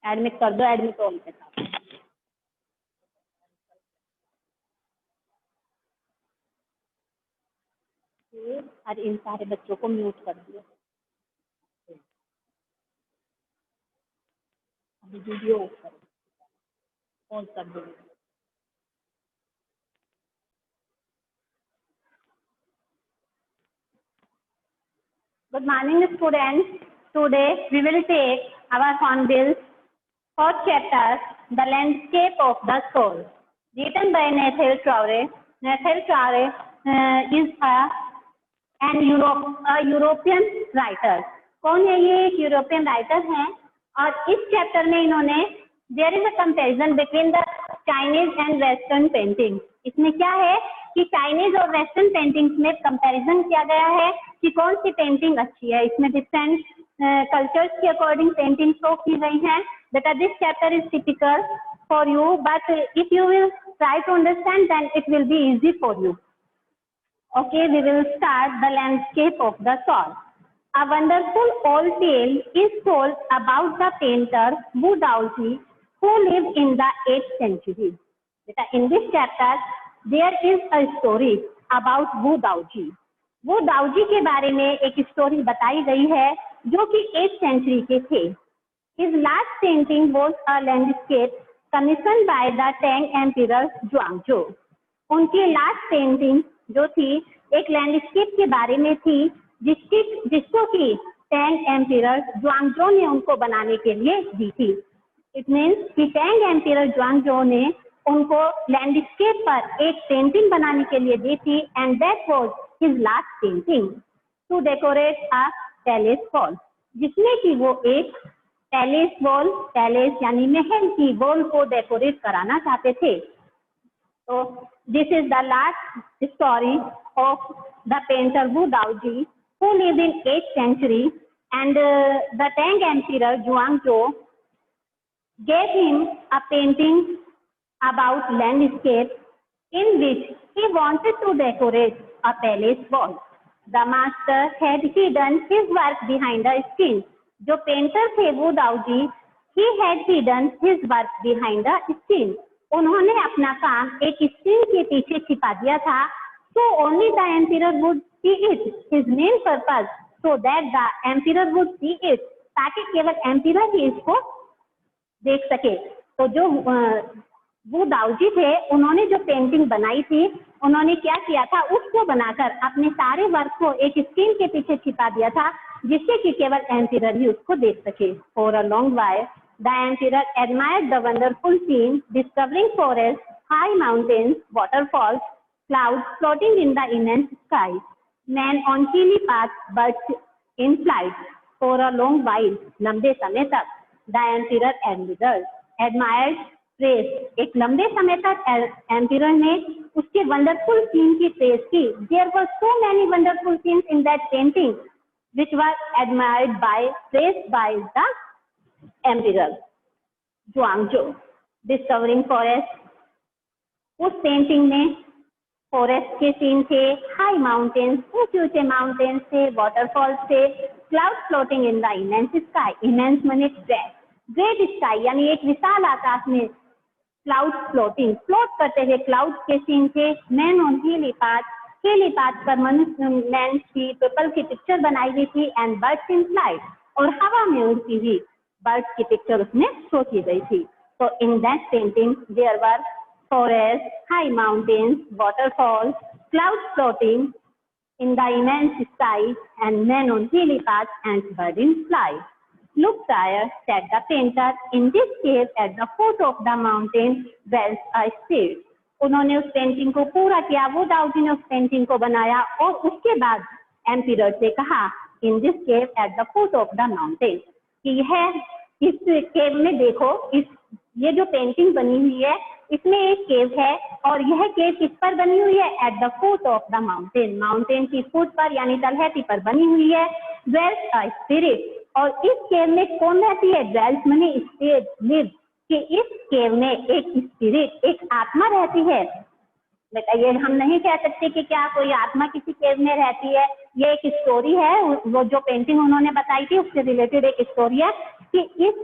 Admit कर दो, admit all के साथ। और इन सारे बच्चों को म्यूट कर दिया। अभी वीडियो ऑफ करो, ऑन कर दो। Good morning, students. Today we will take our Hornbill's fourth chapter, The Landscape of the Soul, written by Nathaniel Traore. Nathaniel Traore is a European writer. कौन है ये? एक यूरोपियन राइटर हैं और इस चैप्टर में इन्होंने there is a comparison between the Chinese and western painting. इसमें क्या है कि चाइनीज और वेस्टर्न पेंटिंग्स में कंपैरिजन किया गया है कि कौन सी पेंटिंग अच्छी है। इसमें डिफरेंट कल्चर्स के अकॉर्डिंग पेंटिंग शो की गई हैं। बेटा this chapter is typical for you, but if you will try to understand then it will be easy for you. Okay, we will start The Landscape of the Soul. A wonderful old tale is told about the painter Wu Daoji, who lived in the 8th century. In this chapter, there is a story about Wu Daoji. Wu Daoji के बारे में एक story बताई गई है जो कि 8th century के थे। His last painting was a landscape commissioned by the Tang Emperor Zhuangzhou. उनकी लास्ट पेंटिंग जो थी एक लैंडस्केप के बारे में थी जिसको कि टैंग एम्पियर जुआंगजो ने उनको बनाने के लिए दी थी। इट मीन्स कि टैंग एम्पियर जुआंगजो ने उनको लैंडस्केप पर एक पेंटिंग बनाने के लिए दी थी and that was his last painting to decorate a palace wall, जिसमें कि वो एक पैलेस यानी महल की वॉल को डेकोरेट कराना चाहते थे। So this is the last story of the painter Wu Daoji, who lived in 8th century, and the Tang Emperor Zhuangzhou gave him a painting about landscape in which he wanted to decorate a palace wall. The master had hidden his work behind a screen. जो painter थे Wu Daoji, he had hidden his work behind a screen. उन्होंने अपना काम एक screen के पीछे छिपा दिया था। So only the emperor would see it. His main purpose so that the emperor would see it. ताकि केवल एम्पियर ही इसको देख सके। तो जो वो दाऊजी थे उन्होंने जो पेंटिंग बनाई थी उन्होंने क्या किया था, उसको बनाकर अपने सारे वर्क को एक स्क्रीन के पीछे छिपा दिया था जिससे कि केवल एम्पियर ही उसको देख सके। For a long while the emperor admired the wonderful scene, discovering forests, high mountains, waterfalls, clouds floating in the immense sky, men on hilly paths, birds in flight. For a long while, लंबे समय तक, the emperor admired, praised. एक लंबे समय तक emperor ने उसके wonderful scene की praise की। There were so many wonderful scenes in that painting, which were admired by, praised by the emperor जुआंगजो। डिस्कवरिंग फॉरेस्ट, उस पेंटिंग में फॉरेस्ट के सीन थे, हाई माउंटेन्स, ऊंचे ऊंचे माउंटेन्स थे, वाटरफॉल्स थे, cloud floating in the immense sky. Immense माने ग्रेट स्काई यानी एक विशाल आकाश में क्लाउड फ्लोट करते हुए क्लाउड के सीन थे। मैन ऑन हिली पाथ पर मनुष्य मैन की पीपल की पिक्चर बनाई गई थी एंड बर्ड्स इन फ्लाइट, और हवा में उड़ती हुई बर्ड्स की पिक्चर उसमें शो की गई थी। तो in that painting there were forest, high mountains, waterfalls, clouds floating in the immense sky and man on hilly path and bird in flight. Look, sire, said the painter, in this cave at the foot of the mountain dwells a spirit. उन्होंने उस painting को पूरा किया, वो दाऊजी ने उस painting को बनाया और उसके बाद एम्पियर से कहा in this cave at the foot of the mountain, कि यह इस केव में देखो, ये जो पेंटिंग बनी हुई है इसमें एक केव है और यह केव किस पर बनी हुई है, at the foot of the mountain, mountain की फुट पर यानी तलहटी पर बनी हुई है। ड्वेल्स अ स्पिरिट, और इस केव में कौन रहती है, ड्वेल्स मनी स्टेज लिव, कि इस केव में एक स्पिरिट, एक आत्मा रहती है। बेटा ये हम नहीं कह सकते कि क्या कोई आत्मा किसी केव में रहती है। ये एक स्टोरी है, वो जो पेंटिंग उन्होंने बताई थी उससे रिलेटेड एक स्टोरी है कि इस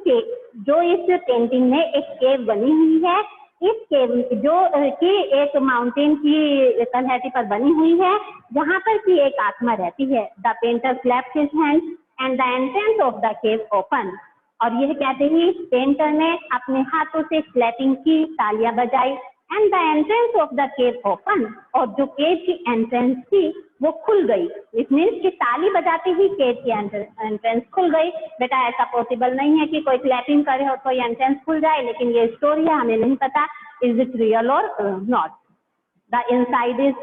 पेंटिंग में एक केव बनी हुई है। इस केव जो कि एक माउंटेन की तलहटी पर बनी हुई है, जहाँ पर की एक आत्मा रहती है। The painter clapped his hands and the entrance of the cave open. और यह कहते ही पेंटर ने अपने हाथों से क्लैपिंग की, तालियां बजाई। And the entrance of the cave open, और जो केव की एंट्रेंस थी वो खुल गई। इट मीन्स कि ताली बजाते ही केव की एंट्रेंस खुल गई। बेटा ऐसा पॉसिबल नहीं है कि कोई क्लैपिंग करे और कोई एंट्रेंस खुल जाए, लेकिन ये स्टोरी है, हमें नहीं पता इज इट रियल और not. The inside is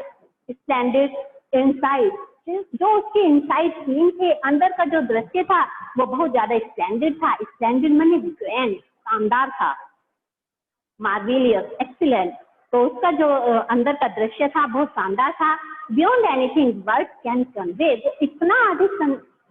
standard inside, जो उसके इनसाइड सीन थे, अंदर का जो दृश्य था वो बहुत ज्यादा स्टैंडर्ड था। स्टैंडर्ड माने ग्रैंड, शानदार था, मार्वेलियस, एक्सीलेंट। तो उसका जो अंदर का दृश्य था बहुत शानदार था। Beyond anything words can convey, वो इतना अधिक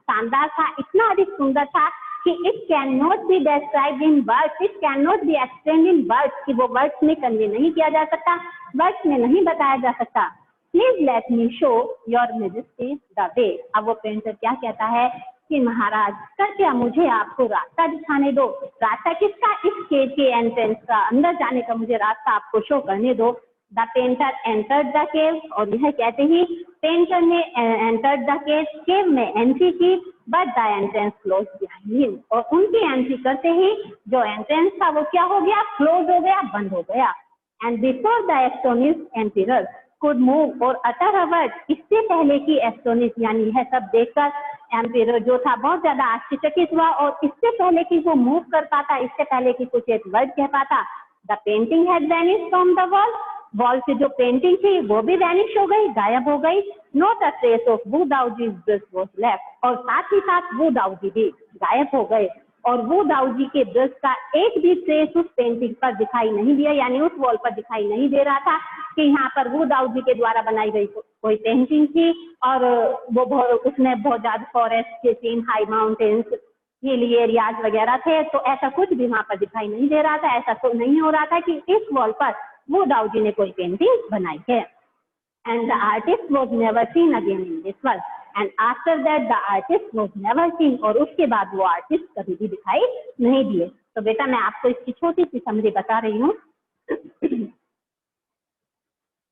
शानदार था, इतना अधिक सुंदर था कि it can not be described in words, it can not be explained in words, कि वो वर्ड्स में कन्वे नहीं किया जा सकता, वर्ड्स में नहीं बताया जा सकता। Please let me show your majesty the way. अब वो पेंटर क्या कहता है कि महाराज कृपया मुझे आपको रास्ता दिखाने दो। रास्ता किसका? इस केव के एंट्रेंस का, अंदर जाने का मुझे रास्ता आपको शो करने दो। The painter entered the cave, और यह कहते ही पेंटर ने एंटर्ड द केव, केव में एंट्री की। But the entrance close behind him, और उनकी एंट्री करते ही जो एंट्रेंस था वो क्या हो गया? क्लोज हो गया, बंद हो गया। And before the astonished emperor could move और utter a word, इससे पहले की एस्टोनिश यानी यह सब देखकर एम्पिरर जो था बहुत ज्यादा आश्चर्यचकित हुआ, और इससे पहले कि वो मूव कर पाता, इससे पहले कि कुछ एक वर्ड कह पाता, the painting had vanished from the wall, wall से जो पेंटिंग थी वो भी वैनिश हो गई, गायब हो गई। Not a trace of Wu Daozi was left, और साथ ही साथ वू दाऊजी भी गायब हो गए, और वो दाऊजी के ब्रश का एक भी ट्रेस उस पेंटिंग पर दिखाई नहीं दिया, यानी उस वॉल पर दिखाई नहीं दे रहा था कि यहाँ पर वो दाऊजी के द्वारा बनाई गई कोई पेंटिंग थी। और वो उसमें बहुत ज्यादा फॉरेस्ट के scene, high mountains, hilly areas वगैरह थे, तो ऐसा कुछ भी वहां पर दिखाई नहीं दे रहा था। ऐसा तो नहीं हो रहा था कि इस वॉल पर वो दाऊजी ने कोई पेंटिंग बनाई है। And the artist was never seen again in this world. And after that the artist was never seen, और उसके बाद वो आर्टिस्ट कभी भी दिखाई नहीं दिए। तो बेटा मैं आपको इसकी छोटी सी समरी बता रही हूँ।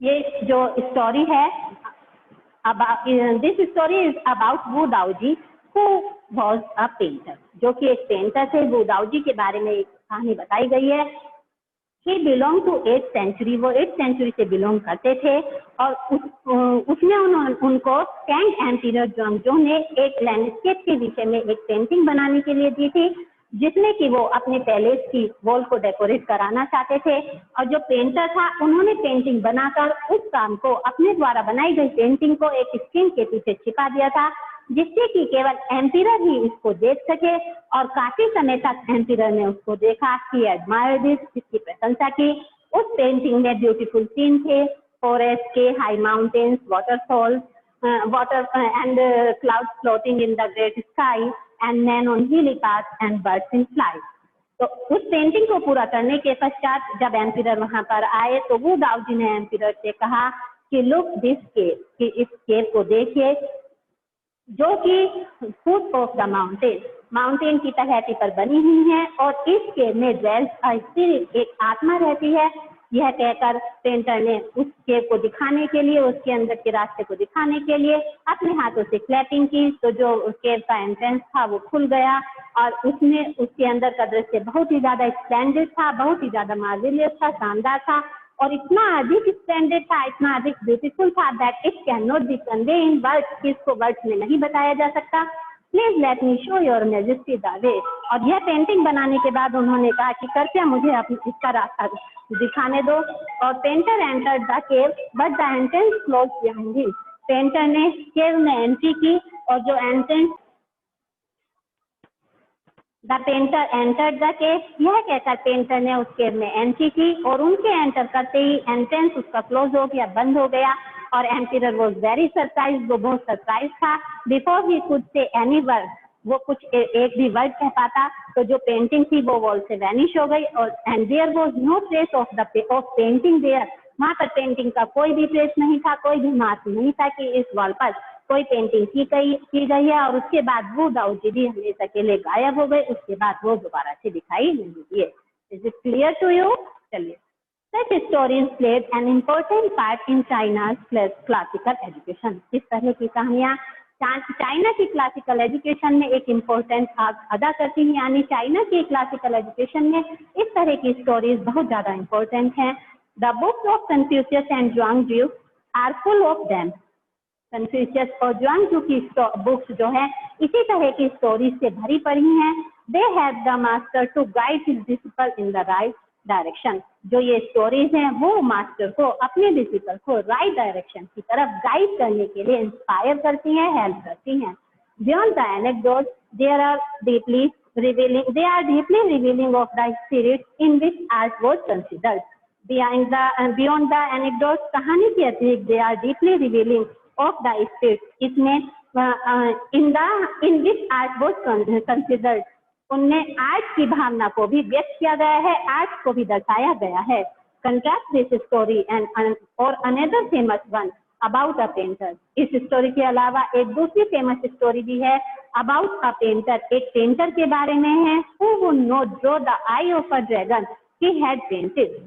ये जो स्टोरी है this story is about Wu Daozi who was a painter, जो कि एक पेंटर थे। वू दाऊजी के बारे में एक कहानी बताई गई है। He belonged to 8th century, वो 8th century से बिलोंग करते थे, और उसने उनको टैंग एम्पिरर जोंगजो ने एक लैंडस्केप के विषय में एक पेंटिंग बनाने के लिए दी थी, जिसमें कि वो अपने पैलेस की वॉल को डेकोरेट कराना चाहते थे। और जो पेंटर था उन्होंने पेंटिंग बनाकर उस काम को, अपने द्वारा बनाई गई पेंटिंग को एक स्क्रीन के पीछे छिपा दिया था, जिससे कि केवल एम्पिरर ही इसको देख सके। और काफी समय तक एम्पिरर ने उसको देखा, ही एडमायर्ड दिस, इसकी प्रशंसा की। उस पेंटिंग में ब्यूटीफुल सीन थे, फॉरेस्ट के, high mountains, waterfalls, water and cloud floating in the great sky, and man on hilly path and birds in flight. तो उस पेंटिंग को पूरा करने के पश्चात जब एम्पिरर वहां पर आए तो वो दाऊजी ने एम्पिरर से कहा कि लुक दिस केव, कि इस केव को देखिए, जो कि foot of the mountain, mountain की तलहटी पर बनी हुई है, और इस केव में ड्वेल्स अ स्पिरिट, एक आत्मा रहती है। यह कहकर पेंटर ने उस केव को दिखाने के लिए, उसके अंदर के रास्ते को दिखाने के लिए अपने हाथों से क्लैपिंग की, तो जो केव का एंट्रेंस था वो खुल गया, और उसमें उसके अंदर का दृश्य बहुत ही ज्यादा स्प्लेंडेड था, बहुत ही ज्यादा मार्वेलियस था, शानदार था, और इतना अधिक स्टैंडर्ड था, इतना अधिक ब्यूटीफुल था that it can not be convey in words, इसको वर्ड्स में नहीं बताया जा सकता। Please let me show your majesty the way. और यह पेंटिंग बनाने के बाद उन्होंने कहा कि कृपया मुझे इसका रास्ता दिखाने दो। और painter entered the cave but the entrance close behind him, painter ने केव में एंट्री की, और जो entrance the painter entered the cave, यह कहकर पेंटर ने उस केव में एंट्री की, और उनके एंटर करते ही एंट्रेंस उसका क्लोज हो गया, बंद हो गया। और एम्पिरर वाज वेरी सरप्राइज, वो बहुत सरप्राइज था। Before he could say any word, वो कुछ एक भी वर्ड कह पाता, तो जो पेंटिंग थी वो वॉल से वैनिश हो गई, और and there was no trace of painting there, वहाँ पर पेंटिंग का कोई भी ट्रेस नहीं था, कोई भी मार्क नहीं था कि इस वॉल पर कोई पेंटिंग की गई है। और उसके बाद वो दाऊदी भी हमेशा के लिए गायब हो गए, उसके बाद वो दोबारा से दिखाई नहीं दिए। Is it clear to you? चलिए, such stories played an important part in China's classical education. इस तरह की कहानियां चाइना की क्लासिकल एजुकेशन में एक इम्पोर्टेंट भाग अदा करती हैं, यानी चाइना की क्लासिकल एजुकेशन में इस तरह की स्टोरीज बहुत ज्यादा इम्पोर्टेंट हैं। The books of Confucius and Zhuang are full of them. Confucius और ज़ुआंग की बुक्स जो है इसी तरह की स्टोरीज से भरी पड़ी हैं। They have the master to guide his disciple in the right direction. जो ये स्टोरीज हैं वो मास्टर को, अपने डिसिपल को राइट डायरेक्शन की तरफ गाइड करने के लिए इंस्पायर करती हैं, हेल्प करती हैं। Beyond the anecdote there are deeply revealing of the spirit in which art was considered. Beyond the anecdote, कहानी के अतिरिक्त they are deeply revealing of the spirit, इसमें in which art was considered, उनमें art की भावना को भी व्यक्त किया गया है, आर्ट को भी दर्शाया गया है। कंट्रास्ट दिस स्टोरी एंड और another famous one about a painter. इस स्टोरी के अलावा एक दूसरी फेमस स्टोरी भी है अबाउट अ पेंटर, एक पेंटर के बारे में है। Who would not draw the I of a dragon he had painted.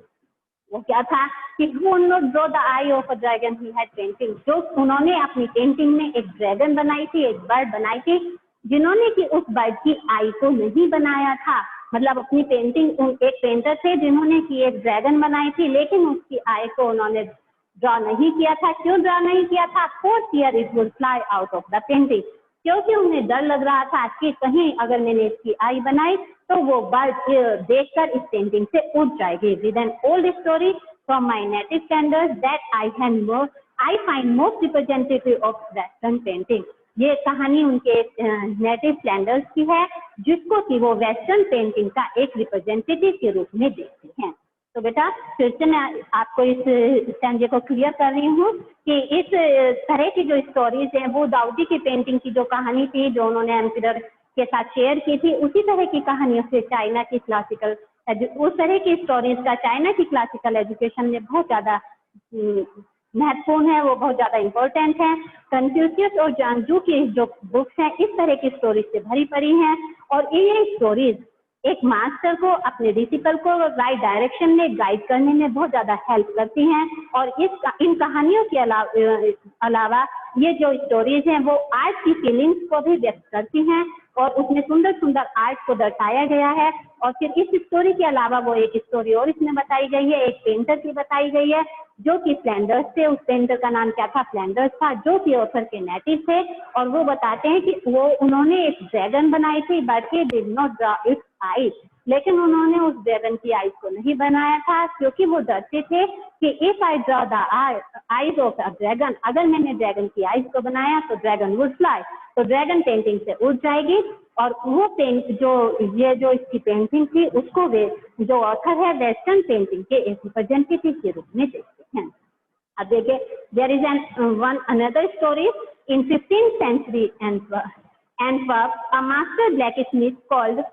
वो क्या था कि who would not draw the I of a dragon he had painted, जो उन्होंने अपनी पेंटिंग में एक ड्रैगन बनाई थी, एक बर्ड बनाई थी, जिन्होंने कि उस बर्ड की आई को नहीं बनाया था। मतलब अपनी पेंटिंग, एक पेंटर थे जिन्होंने कि एक ड्रैगन बनाई थी, लेकिन उसकी आई को उन्होंने ड्रॉ नहीं किया था। क्यों ड्रॉ नहीं किया था? For fear it would fly out of the painting, क्योंकि उन्हें डर लग रहा था कि कहीं अगर मैंने इसकी आई बनाई तो वो बर्ड देखकर इस पेंटिंग से उड़ जाएगी। With an old story from my native standard that I find most representative of western painting. ये कहानी उनके नेटिव स्टैंडर्ड्स की है, जिसको कि वो वेस्टर्न पेंटिंग का एक रिप्रेजेंटेटिव के रूप में देखते हैं। तो बेटा फिर से मैं आपको इस स्टैंडे को क्लियर कर रही हूँ कि इस तरह की जो स्टोरीज हैं वो दाऊदी की पेंटिंग की जो कहानी थी, जो उन्होंने एम्परर के साथ शेयर की थी, उसी तरह की कहानियों से चाइना की क्लासिकल, उस तरह की स्टोरीज का चाइना की क्लासिकल एजुकेशन में बहुत ज्यादा महत्वपूर्ण है, वो बहुत ज्यादा इम्पोर्टेंट है। कन्फ्यूशियस और ज़ुआंग की जो बुक्स हैं इस तरह की स्टोरीज से भरी पड़ी हैं, और ये स्टोरीज एक मास्टर को अपने डिसिपल को राइट डायरेक्शन में गाइड करने में बहुत ज्यादा हेल्प करती हैं। और इन कहानियों के अलावा ये जो स्टोरीज हैं वो आर्ट की फीलिंग्स को भी व्यक्त करती हैं, और उसमें सुंदर सुंदर आर्ट को दर्शाया गया है। और फिर इस स्टोरी के अलावा वो एक स्टोरी और इसमें बताई गई है, एक पेंटर की बताई गई है जो कि फ्लैंडर्स थे। उस पेंटर का नाम क्या था? फ्लैंडर्स था, जो कि ऑथर के नेटिव थे। और वो बताते हैं कि वो उन्होंने एक ड्रैगन बनाई थी, but he did not draw it's eyes, लेकिन उन्होंने उस ड्रैगन की आईज को नहीं बनाया था, क्योंकि वो डरते थे कि if I draw the eyes of a dragon, अगर मैंने ड्रैगन की आईज को बनाया तो ड्रैगन वुड फ्लाई, तो ड्रैगन पेंटिंग से उड़ जाएगी। और वो जो इसकी पेंटिंग थी उसको वे जो ऑथर है वेस्टर्न पेंटिंग के एक रिप्रेजेंटेटिव के रूप में देखते हैं। अब देखिए, there is one another story in 15th century Antwerp, a master blacksmith called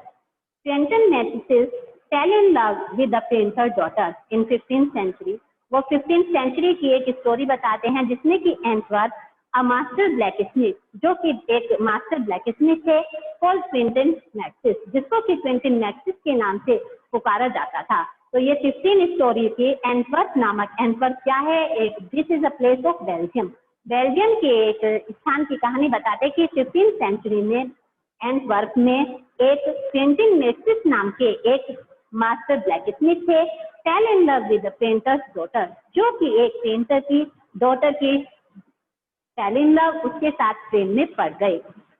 Quentin Matsys fell in love with the painter's daughter in 15th century। वो 15th century की एक स्टोरी बताते हैं जिसमें कि एंटवर्प अ मास्टर ब्लैकस्मिथ, जो कि एक मास्टर ब्लैकस्मिथ थे, कॉल्ड क्विंटन मैक्सिस, जिसको कि क्विंटन मैक्सिस के नाम से पुकारा जाता था। तो ये 15 स्टोरी की एंटवर्प नामक, एंटवर्प क्या है? एक this is a place of Belgium, Belgium के एक स्थान की कहानी बताते कि 15th century में एंटवर्प में एक क्विंटन मैक्सिस नाम के एक मास्टर ब्लैकस्मिथ थे, fail in love with the painters daughter, जो कि एक पेंटर की डॉटर की फेल इन लव, उसके साथ प्रेम में पड़ गए।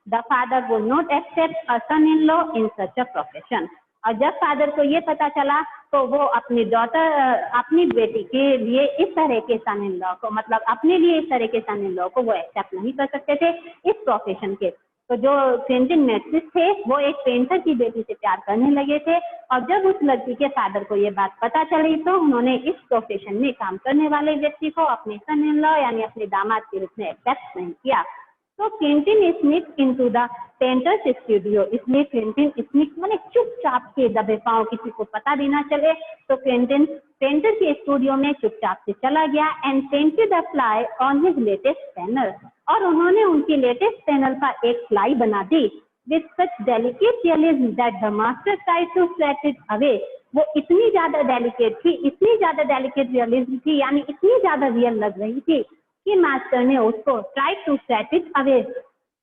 The father would not accept a son in law in such a profession. और जब फादर को ये पता चला तो वो अपनी डॉटर, अपनी बेटी के लिए इस तरह के सन इन लॉ को, मतलब अपने लिए इस तरह के सन इन लॉ को वो एक्सेप्ट नहीं कर सकते थे इस प्रोफेशन के। तो जो क्विंटन मैक्सिस थे वो एक पेंटर की बेटी से प्यार करने लगे थे, और जब उस लड़की के फादर को ये बात पता चली तो उन्होंने इस प्रोफेशन में काम करने वाले व्यक्ति को अपने सन इन लॉ यानी अपने दामाद के रूप में एक्सेप्ट नहीं किया। तो Quentin sneak into the painters studio, इसलिए क्विंटिन स्निक माने चुपचाप से दबे पांव, किसी को पता भी ना चले, तो क्विंटिन पेंटर के स्टूडियो में चुपचाप से चला गया and painted the fly on his latest panel, और उन्होंने उनकी लेटेस्ट पैनल पर एक फ्लाई बना दी with such delicate realism that the master tried to sweat it away. वो इतनी ज्यादा डेलिकेट थी, इतनी ज्यादा डेलिकेट रियलिज्म थी, यानी इतनी ज्यादा रियल लग रही थी कि मास्टर ने उसको try to sweat it away,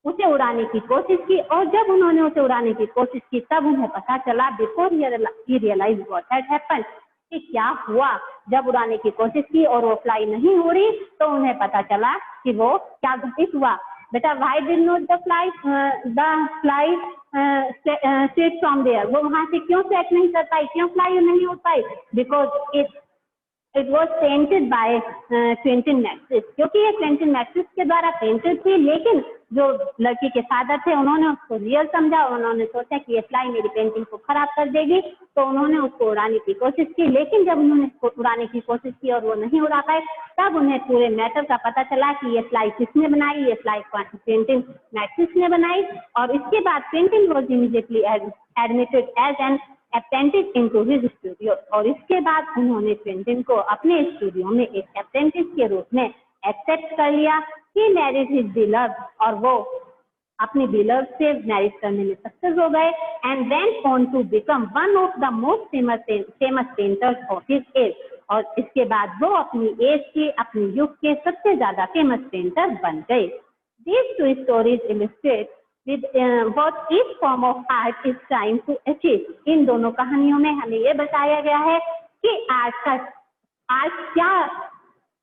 उसे उड़ाने की कोशिश की। और जब उन्होंने उसे उड़ाने की कोशिश की तब उन्हें पता चला, before he realise what had happened, कि क्या हुआ। जब उड़ाने की कोशिश की और वो फ्लाई नहीं उड़ी तो उन्हें पता चला कि वो क्या घटित हुआ। बेटा why did not the fly straight from there, वो वहां से क्यों सेट नहीं कर पाई, क्यों फ्लाई नहीं उड़ पाई, because it was painted by Quentin Massys, क्योंकि ये क्विंटिन मैक्सिस के द्वारा पेंटेड थी। लेकिन जो लड़की के फादर थे उन्होंने उसको रियल समझा, उन्होंने सोचा कि ये फ्लाई मेरी पेंटिंग को खराब कर देगी, तो उन्होंने उसको उड़ाने की कोशिश की। लेकिन जब उन्होंने उड़ाने की कोशिश की और वो नहीं उड़ा पाए, तब उन्हें पूरे मैटर का पता चला कि ये फ्लाई किसने बनाई, ये फ्लाई क्विंटिन मैक्सिस ने बनाई। और इसके बाद Quentin was immediately admitted as an apprentice into his studio, और इसके बाद उन्होंने क्विंटिन को अपने स्टूडियो में एक अप्रेंटिस के रूप में एक्सेप्ट कर लिया। ही मैरिड हिज बिलव्ड, और वो अपने बिलव्ड से मैरिज करने में सक्सेस हो गए and went on to become one of the most famous painters of his age, और इसके बाद वो अपनी एज के, अपने युग के सबसे ज्यादा फेमस पेंटर बन गए। These two stories illustrate with what each form of art is trying to achieve। इन दोनों कहानियों में हमें ये बताया गया है कि आर्ट क्या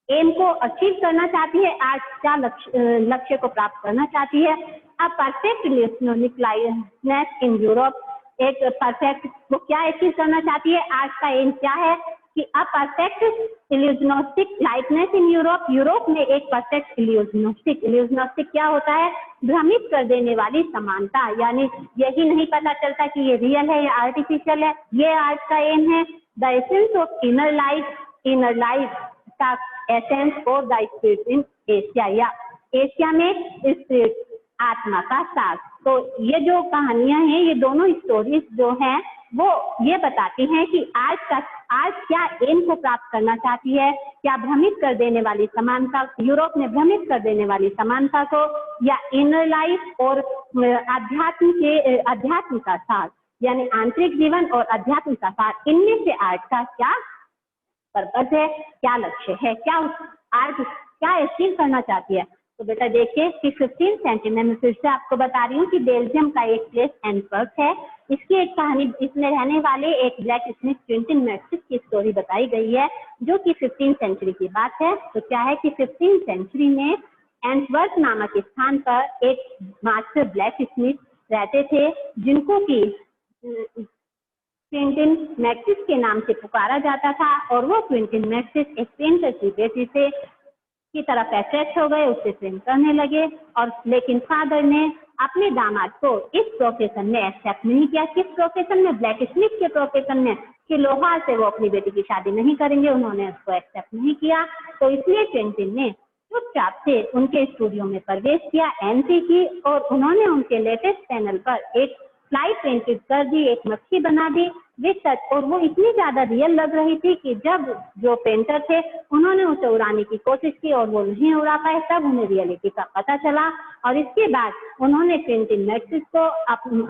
एम को अचीव करना चाहती है, आर्ट क्या लक्ष्य को प्राप्त करना चाहती है। अ परफेक्ट लिस्टनेस इन यूरोप, एक परफेक्ट वो क्या अचीव करना चाहती है, आर्ट का एम क्या है कि a perfect illusionistic lightness in Europe, Europe में एक परफेक्ट इल्यूजनोस्टिक क्या होता है, भ्रमित कर देने वाली समानता, यानी यही नहीं पता चलता कि ये रियल है या आर्टिफिशियल है, ये आर्ट का एम है। The essence of inner life का एसेंस और द स्पिरिट इन एशिया, या एशिया में स्पिरिट आत्मा का साथ। तो ये जो कहानियां हैं, ये दोनों स्टोरीज जो हैं वो ये बताती हैं कि आर्ट क्या एम को प्राप्त करना चाहती है, क्या भ्रमित कर देने वाली समानता, यूरोप में भ्रमित कर देने वाली समानता को, या इनर लाइफ और अध्यात्म का साथ, यानी आंतरिक जीवन और अध्यात्म का साथ, इनमें से आर्ट का क्या पर्पस है, क्या लक्ष्य है, क्या आर्ट क्या अचीव करना चाहती है। तो बेटा देखिए कि 15 सेंचुरी में फिर से आपको बता रही हूँ कि बेल्जियम का एक प्लेस एंटवर्प है, इसकी एक कहानी, इसमें रहने वाले एक ब्लैक स्मिथ क्विंटिन मैक्सिस की स्टोरी बताई गई है जो कि 15 सेंचुरी की बात है। तो क्या है कि 15 सेंचुरी में एंटवर्प नामक स्थान पर एक मास्टर ब्लैक स्मिथ रहते थे जिनको कि क्विंटिन मैक्सिस के नाम से पुकारा जाता था, और वो क्विंटिन मैक्सिस एक पेंटर की बेटी से की तरफ अट्रैक्ट हो गए, उससे प्रेम करने लगे। और लेकिन फादर ने अपने दामाद को इस प्रोफेशन में एक्सेप्ट नहीं किया। किस प्रोफेशन में? ब्लैक स्मिथ के प्रोफेशन में, कि लोहार से वो अपनी बेटी की शादी नहीं करेंगे, उन्होंने उसको एक्सेप्ट नहीं किया। तो इसलिए क्विंटिन ने चुपचाप से उनके स्टूडियो में प्रवेश किया, एंट्री की, और उन्होंने उनके लेटेस्ट पैनल पर एक फ्लाई पेंटेड कर दी, एक मक्खी बना दी विद टच, और वो इतनी ज्यादा रियल लग रही थी कि जब जो पेंटर थे उन्होंने उसे उड़ाने की कोशिश की और वो नहीं उड़ा पाए, तब उन्हें रियलिटी का पता चला। और इसके बाद उन्होंने क्विंटिन मैक्सिस को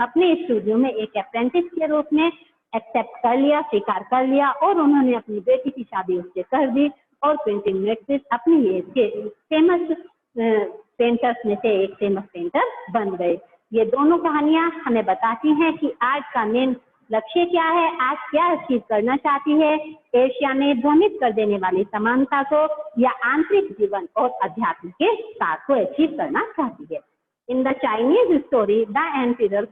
अपने स्टूडियो में एक अप्रेंटिस के रूप में एक्सेप्ट कर लिया, स्वीकार कर लिया, और उन्होंने अपनी बेटी की शादी उससे कर दी। और क्विंटिन मैक्सिस अपनी एज के फेमस पेंटर्स में से एक फेमस पेंटर बन गए। ये दोनों कहानियां हमें बताती हैं कि आर्ट का मेन लक्ष्य क्या है, आर्ट क्या अचीव करना चाहती है, एशिया में भ्रमित कर देने वाली समानता को या आंतरिक जीवन और अध्यात्म के साथ को अचीव करना चाहती है। In the Chinese story the emperor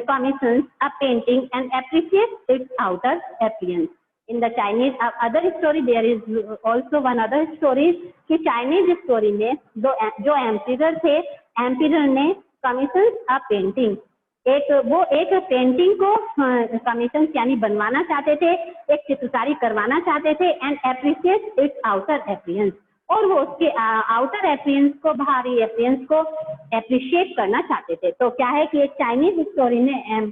commissions a painting and appreciates its outer appearance. In the Chinese other story there is also one other story कि चाइनीज स्टोरी में जो एम्परर थे, एम्परर ने कमीशन अ painting, एक painting को commission यानी बनवाना चाहते थे, एक चित्रकारी करवाना चाहते थे, and appreciate it's outer appearance, और वो उसके आउटर अपीयरेंस को, बाहरी अपीयरेंस को एप्रिशिएट करना चाहते थे। तो क्या है कि एक चाइनीज हिस्टोरियन ने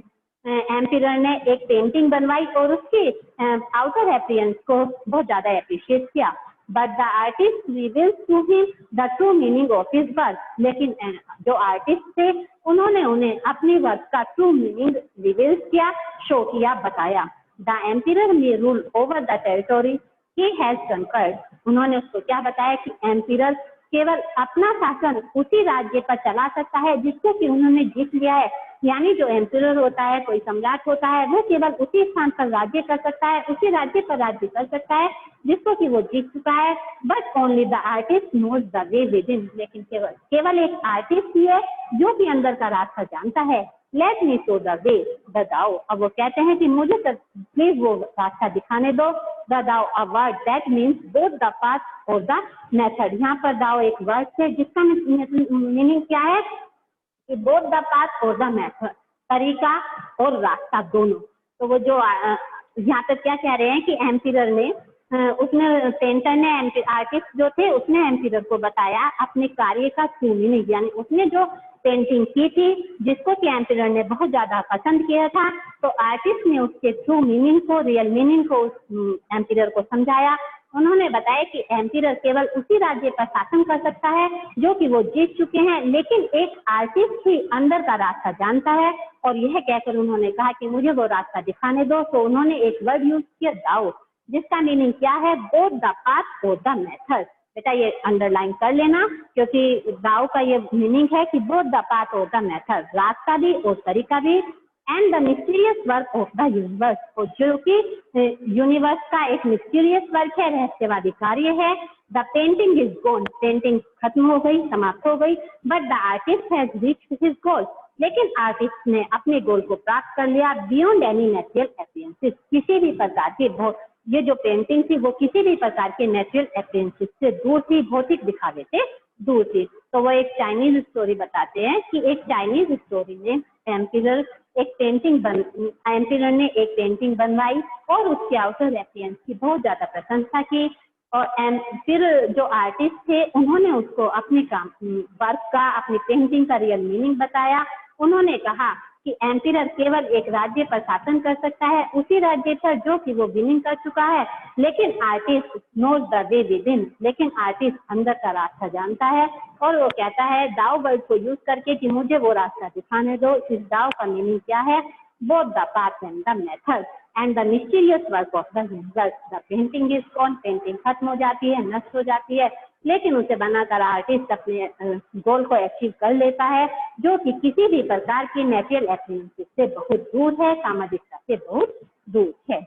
एम्पिरर ने एक पेंटिंग बनवाई और उसकी आउटर अपीयरेंस को बहुत ज्यादा एप्रिशिएट किया। But the artist reveals to him the true meaning of his work. लेकिन जो आर्टिस्ट थे उन्होंने उन्हें अपनी वर्क का ट्रू मीनिंग रिवील किया, शो किया, बताया। The emperor may rule over the territory he has conquered. उन्होंने उसको क्या बताया कि एम्पिरर केवल अपना शासन उसी राज्य पर चला सकता है जिसको कि उन्होंने जीत लिया है। यानी जो एम्पिरर होता है, कोई सम्राट होता है, वो केवल उसी स्थान पर राज्य कर सकता है, उसी राज्य पर राज्य कर सकता है जिसको कि वो जीत चुका है। But only the artist knows the way within. लेकिन केवल एक आर्टिस्ट ही है जो कि अंदर का रास्ता जानता है। Let me show the way the दाओ। अब वो कहते हैं कि मुझे प्लीज वो रास्ता दिखाने दो। द दाओ a word that means both the path और द मेथड। यहाँ पर दाओ एक वर्ड है जिसका मीनिंग क्या है कि बोथ द पाथ और द मेथड, तरीका और रास्ता दोनों। तो वो जो यहाँ पर क्या कह रहे हैं कि एम्पिरर ने उसने पेंटर ने आर्टिस्ट जो थे उसने एम्पिरर को बताया अपने कार्य का ट्रू मीनिंग। यानी उसने जो पेंटिंग की थी जिसको कि एम्पिरर ने बहुत ज्यादा पसंद किया था, तो आर्टिस्ट ने उसके ट्रू मीनिंग को, रियल मीनिंग को एम्पिरर को समझाया। उन्होंने बताया कि एम्पिरर केवल उसी राज्य पर शासन कर सकता है जो कि वो जीत चुके हैं, लेकिन एक आर्टिस्ट ही अंदर का रास्ता जानता है। और यह कहकर उन्होंने कहा कि मुझे वो रास्ता दिखाने दो। तो उन्होंने एक वर्ड यूज किया, दाओ, जिसका मीनिंग क्या है, बोथ द पाथ और द मेथड। बेटा ये अंडरलाइन कर लेना, क्योंकि दाओ का ये मीनिंग है कि बोथ द पाथ और द मेथड, रास्ता भी और तरीका भी। And the mysterious work of the universe, और जो कि यूनिवर्स का एक मिस्टीरियस वर्क है, रहस्यवादी कार्य है। The painting is gone, painting खत्म हो गई, समाप्त हो गई। But the artist has reached his goal, लेकिन आर्टिस्ट ने अपने गोल को प्राप्त कर लिया। बियॉन्ड एनी नेचुरल अपीयरेंसेस, किसी भी प्रकार के ये जो पेंटिंग थी वो किसी भी प्रकार के नेचुरल अपीयरेंसेस से दूर थी, भौतिक दिखावे से दूर थी। तो वो एक चाइनीज स्टोरी बताते हैं कि एक चाइनीज स्टोरी में एम्पिरर ने एक पेंटिंग बनवाई और उसके आउटर अपीयरेंस की बहुत ज्यादा प्रशंसा की। और फिर जो आर्टिस्ट थे उन्होंने उसको अपने वर्क का, अपनी पेंटिंग का रियल मीनिंग बताया। उन्होंने कहा कि एम्पिरर केवल एक राज्य पर शासन कर सकता है, उसी राज्य पर जो कि वो विनिंग कर चुका है, लेकिन artist knows the way within, लेकिन आर्टिस्ट अंदर का रास्ता जानता है। और वो कहता है दाओ वर्ड को यूज करके कि मुझे वो रास्ता दिखाने दो। इस दाओ का मीनिंग क्या है, both the path and the method and the mysterious work of the universe. The painting is gone, painting खत्म हो जाती है, नष्ट हो जाती है, लेकिन उसे बनाकर आर्टिस्ट अपने गोल को अचीव कर लेता है, जो कि किसी भी प्रकार की नेचुरल अपीयरेंसेस से बहुत दूर है, सामाजिकता से बहुत दूर है।